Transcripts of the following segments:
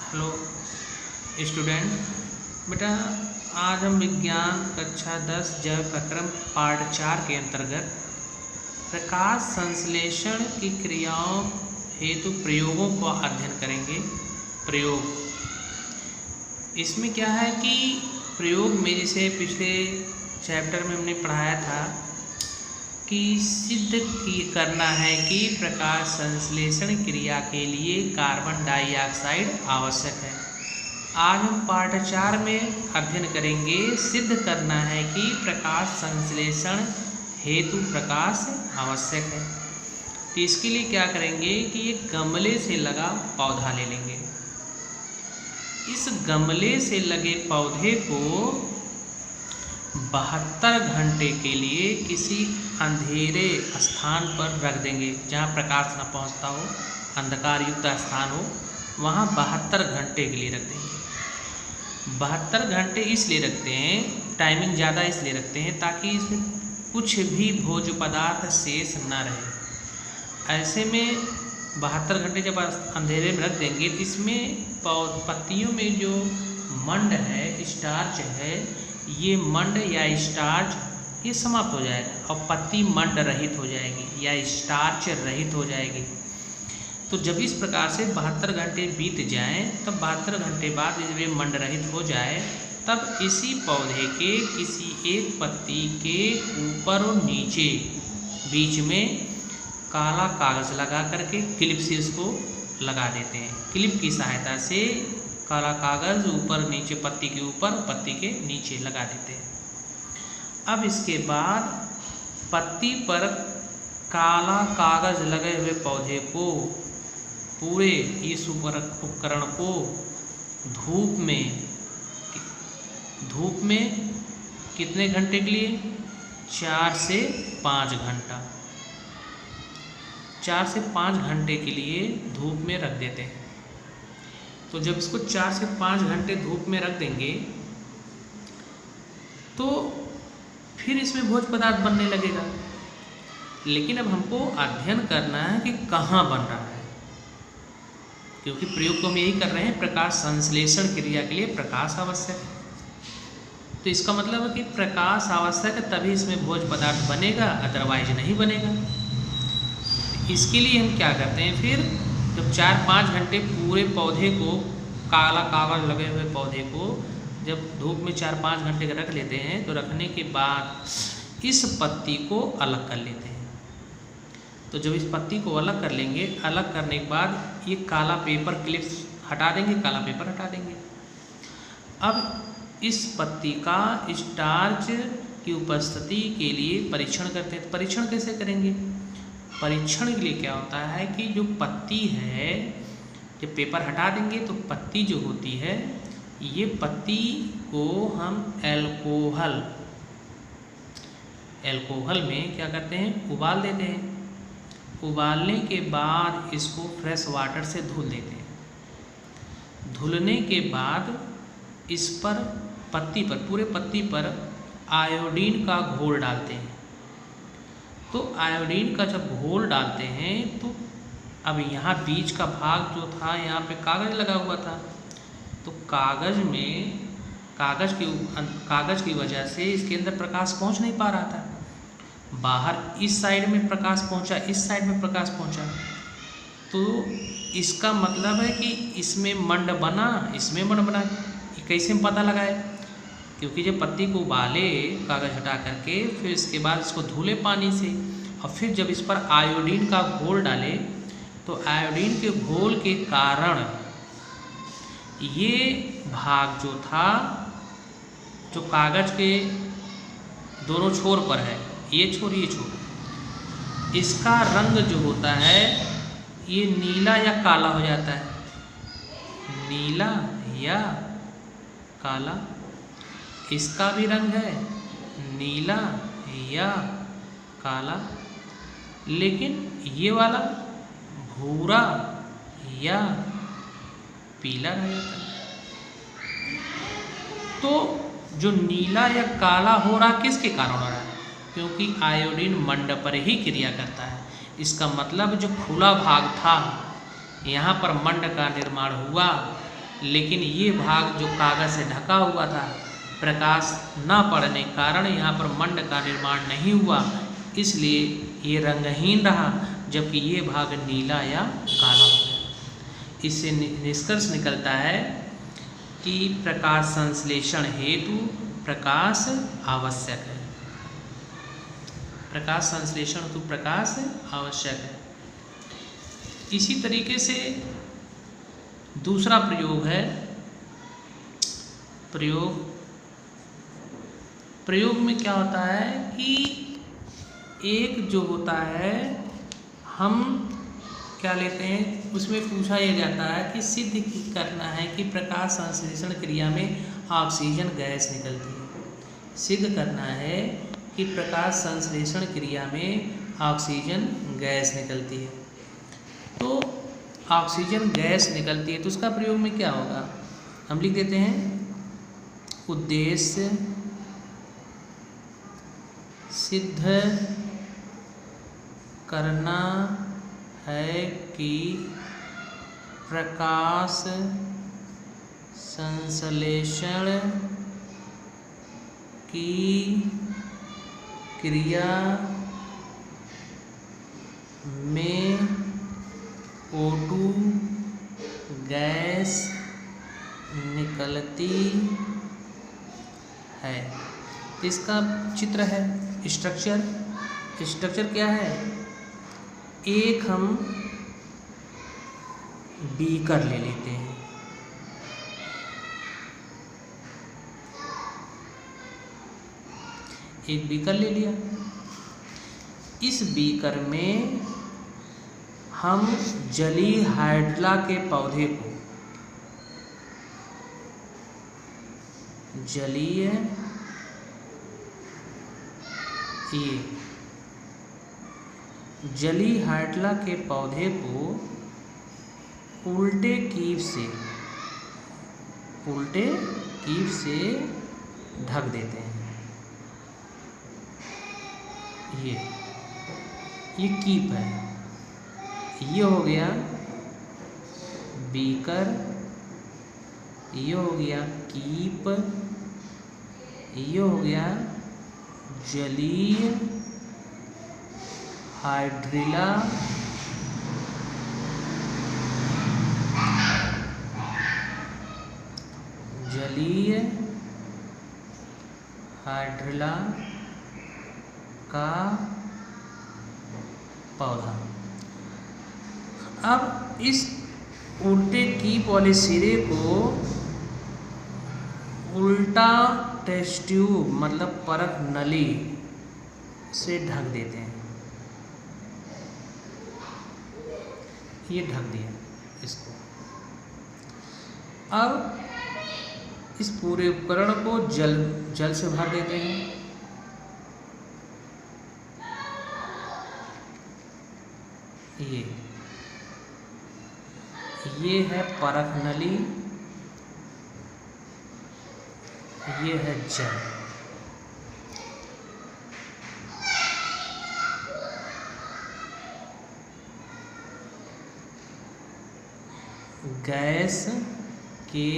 Hello student, बेटा आज हम विज्ञान कक्षा 10 जैव प्रक्रम पार्ट 4 के अंतर्गत प्रकाश संश्लेषण की क्रियाओं हेतु प्रयोगों का अध्ययन करेंगे। प्रयोग इसमें क्या है कि प्रयोग में जैसे पिछले चैप्टर में हमने पढ़ाया था कि सिद्ध करना है कि प्रकाश संश्लेषण क्रिया के लिए कार्बन डाइऑक्साइड आवश्यक है। आज हम पार्ट 4 में अध्ययन करेंगे सिद्ध करना है कि प्रकाश संश्लेषण हेतु प्रकाश आवश्यक है। तो इसके लिए क्या करेंगे कि एक गमले से लगा पौधा ले लेंगे। इस गमले से लगे पौधे को 72 घंटे के लिए किसी अंधेरे स्थान पर रख देंगे, जहाँ प्रकाश न पहुँचता हो, अंधकार युक्त स्थान हो, वहाँ 72 घंटे के लिए रख देंगे। 72 घंटे इसलिए रखते हैं, टाइमिंग ज़्यादा इसलिए रखते हैं ताकि इसमें कुछ भी भोज्य पदार्थ शेष न रहे। ऐसे में 72 घंटे जब अंधेरे में रख देंगे तो इसमें पत्तियों में जो मंड है, स्टार्च है, ये मंड या स्टार्च ये समाप्त हो जाएगा और पत्ती मंड रहित हो जाएगी या स्टार्च रहित हो जाएगी। तो जब इस प्रकार से 72 घंटे बीत जाएं, तब 72 घंटे बाद जब ये मंड रहित हो जाए, तब इसी पौधे के किसी एक पत्ती के ऊपर और नीचे बीच में काला कागज़ लगा करके क्लिप से इसको लगा देते हैं। क्लिप की सहायता से काला कागज़ ऊपर नीचे पत्ती के ऊपर पत्ती के नीचे लगा देते हैं। अब इसके बाद पत्ती पर काला कागज़ लगे हुए पौधे को, पूरे इस उपकरण को धूप में कितने घंटे के लिए? 4 से 5 घंटा, 4 से 5 घंटे के लिए धूप में रख देते हैं। तो जब इसको 4 से 5 घंटे धूप में रख देंगे तो फिर इसमें भोज्य पदार्थ बनने लगेगा। लेकिन अब हमको अध्ययन करना है कि कहाँ बन रहा है, क्योंकि प्रयोग तो हम यही कर रहे हैं, प्रकाश संश्लेषण क्रिया के लिए प्रकाश आवश्यक है। तो इसका मतलब है कि प्रकाश आवश्यक है तभी इसमें भोज्य पदार्थ बनेगा, अदरवाइज नहीं बनेगा। इसके लिए हम क्या करते हैं, फिर जब 4-5 घंटे पूरे पौधे को, काला कागज़ लगे हुए पौधे को जब धूप में 4-5 घंटे रख लेते हैं, तो रखने के बाद इस पत्ती को अलग कर लेते हैं। तो जब इस पत्ती को अलग कर लेंगे, अलग करने के बाद ये काला पेपर क्लिप्स हटा देंगे, काला पेपर हटा देंगे। अब इस पत्ती का स्टार्च की उपस्थिति के लिए परीक्षण करते हैं। तो परीक्षण कैसे करेंगे? परीक्षण के लिए क्या होता है कि जो पत्ती है, जब पेपर हटा देंगे तो पत्ती जो होती है, ये पत्ती को हम एल्कोहल में क्या करते हैं, उबाल देते हैं। उबालने के बाद इसको फ्रेश वाटर से धुल देते हैं। धुलने के बाद इस पर पत्ती पर, पूरे पत्ती पर आयोडीन का घोल डालते हैं। तो आयोडीन का जब घोल डालते हैं तो अब यहाँ बीच का भाग जो था, यहाँ पे कागज़ लगा हुआ था, तो कागज़ की वजह से इसके अंदर प्रकाश पहुँच नहीं पा रहा था। बाहर इस साइड में प्रकाश पहुँचा, इस साइड में प्रकाश पहुँचा। तो इसका मतलब है कि इसमें मंड बना, इसमें मंड बना। कैसे हम पता लगाए? क्योंकि जब पत्ती को उबाले कागज़ हटा करके, फिर इसके बाद इसको धुले पानी से, और फिर जब इस पर आयोडीन का घोल डाले, तो आयोडीन के घोल के कारण ये भाग जो था, जो कागज़ के दोनों छोर पर है, ये छोर, इसका रंग जो होता है ये नीला या काला हो जाता है। नीला या काला, इसका भी रंग है नीला या काला, लेकिन ये वाला भूरा या पीला रह जाता है। तो जो नीला या काला हो रहा, किसके कारण हो रहा है? क्योंकि आयोडीन मंड पर ही क्रिया करता है। इसका मतलब जो खुला भाग था, यहाँ पर मंड का निर्माण हुआ, लेकिन ये भाग जो कागज़ से ढका हुआ था, प्रकाश न पड़ने के कारण यहाँ पर मंड का निर्माण नहीं हुआ, इसलिए ये रंगहीन रहा, जबकि ये भाग नीला या काला हो गया। इससे निष्कर्ष निकलता है कि प्रकाश संश्लेषण हेतु प्रकाश आवश्यक है। प्रकाश संश्लेषण हेतु प्रकाश आवश्यक है। इसी तरीके से दूसरा प्रयोग है, प्रयोग में क्या होता है कि एक जो होता है हम क्या लेते हैं, उसमें पूछा यह जाता है कि सिद्ध करना है कि प्रकाश संश्लेषण क्रिया में ऑक्सीजन गैस निकलती है। सिद्ध करना है कि प्रकाश संश्लेषण क्रिया में ऑक्सीजन गैस निकलती है। तो ऑक्सीजन गैस निकलती है तो उसका प्रयोग में क्या होगा, हम लिख देते हैं उद्देश्य सिद्ध करना है कि प्रकाश संश्लेषण की क्रिया में O2 गैस निकलती है। इसका चित्र है, स्ट्रक्चर क्या है, एक हम बीकर ले लेते हैं, एक बीकर ले लिया। इस बीकर में हम जलीय हाइड्रा के पौधे को, जलीय हाइड्रा के पौधे को उल्टे कीप से ढक देते हैं। ये कीप है, ये हो गया बीकर, ये हो गया कीप, ये हो गया जलीय हाइड्रिला, का पौधा। अब इस उल्टे कीप वाले सिरे को उल्टा टेस्ट ट्यूब मतलब परख नली से ढक देते हैं। ये ढक दिया इसको। अब इस पूरे उपकरण को जल से भर देते हैं। ये है परख नली, ये है जल। गैस के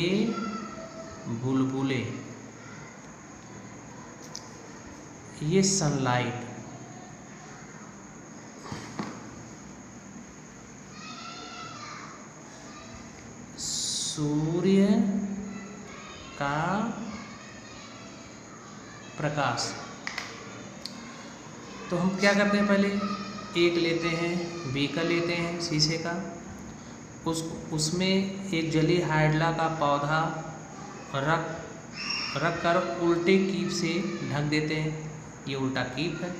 बुलबुले, ये सनलाइट, सूर्य का प्रकाश। तो हम क्या करते हैं, पहले एक लेते हैं, बीकर लेते हैं शीशे का, उसमें एक जलीय हाइड्रा का पौधा रख कर उल्टे कीप से ढक देते हैं। ये उल्टा कीप है।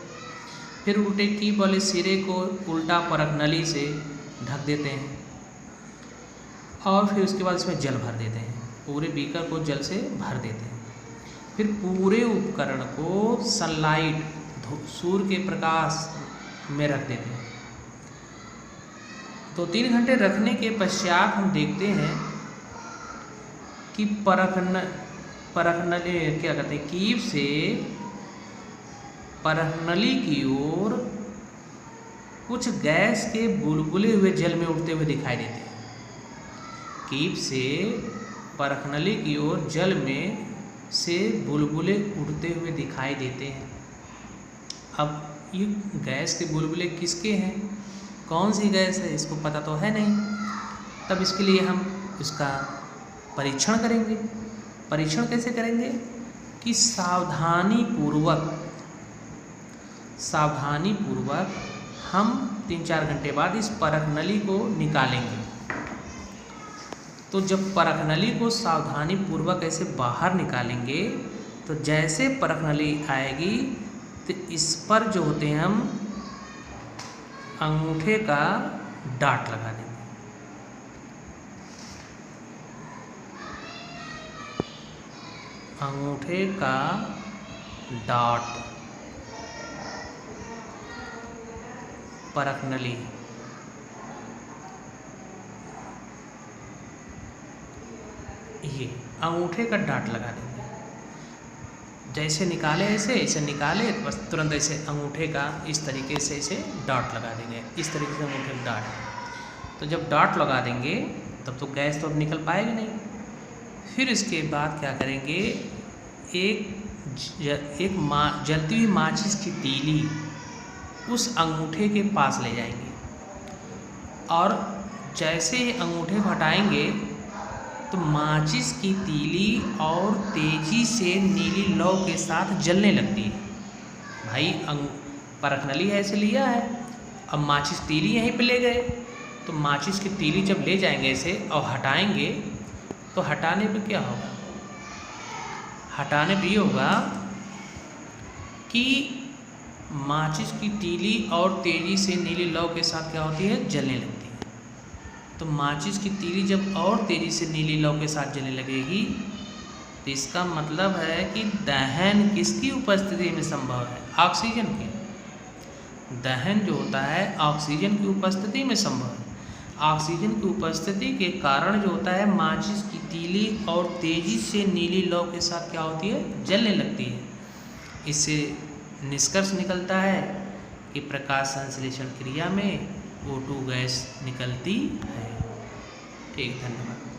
फिर उल्टे कीप वाले सिरे को उल्टा परख नली से ढक देते हैं और फिर उसके बाद इसमें जल भर देते हैं। पूरे बीकर को जल से भर देते हैं। फिर पूरे उपकरण को सनलाइट सूर्य के प्रकाश में रख देते हैं। 2-3 घंटे रखने के पश्चात हम देखते हैं कि परखनली क्या कहते हैं, कीप से परखनली की ओर कुछ गैस के बुलबुले हुए जल में उड़ते हुए दिखाई देते हैं। कीप से परखनली की ओर जल में से बुलबुले उड़ते हुए दिखाई देते हैं। अब ये गैस के बुलबुले किसके हैं, कौन सी गैस है, इसको पता तो है नहीं। तब इसके लिए हम इसका परीक्षण करेंगे। परीक्षण कैसे करेंगे कि सावधानी पूर्वक हम 3-4 घंटे बाद इस परखनली को निकालेंगे। तो जब परखनली को सावधानी पूर्वक ऐसे बाहर निकालेंगे तो जैसे परखनली आएगी तो इस पर जो होते हैं हम अंगूठे का डाट लगा देंगे। अंगूठे का डाट परखनली, ये अंगूठे का डाट लगा देंगे। जैसे निकाले ऐसे निकाले बस तुरंत ऐसे अंगूठे का इस तरीके से इसे डाट लगा देंगे, इस तरीके से अंगूठे का डाट। तो जब डाट लगा देंगे तब तो गैस तो अब निकल पाएगी नहीं। फिर इसके बाद क्या करेंगे, एक जलती हुई माचिस की तीली उस अंगूठे के पास ले जाएंगे और जैसे ही अंगूठे को हटाएंगे तो माचिस की तीली और तेजी से नीली लौ के साथ जलने लगती है। भाई परखनली ऐसे लिया है, अब माचिस तीली यहीं पे ले गए, तो माचिस की तीली जब ले जाएंगे ऐसे और हटाएंगे तो हटाने पे क्या होगा, हटाने पे ये होगा कि माचिस की तीली और तेजी से नीली लौ के साथ क्या होती है, जलने लगती है। तो माचिस की तीली जब और तेजी से नीली लौ के साथ जलने लगेगी तो इसका मतलब है कि दहन किसकी उपस्थिति में संभव है, ऑक्सीजन की। दहन जो होता है ऑक्सीजन की उपस्थिति में संभव है। ऑक्सीजन की उपस्थिति के कारण जो होता है माचिस की तीली और तेजी से नीली लौ के साथ क्या होती है, जलने लगती है। इससे निष्कर्ष निकलता है कि प्रकाश संश्लेषण क्रिया में O2 गैस निकलती है। ठीक, धन्यवाद।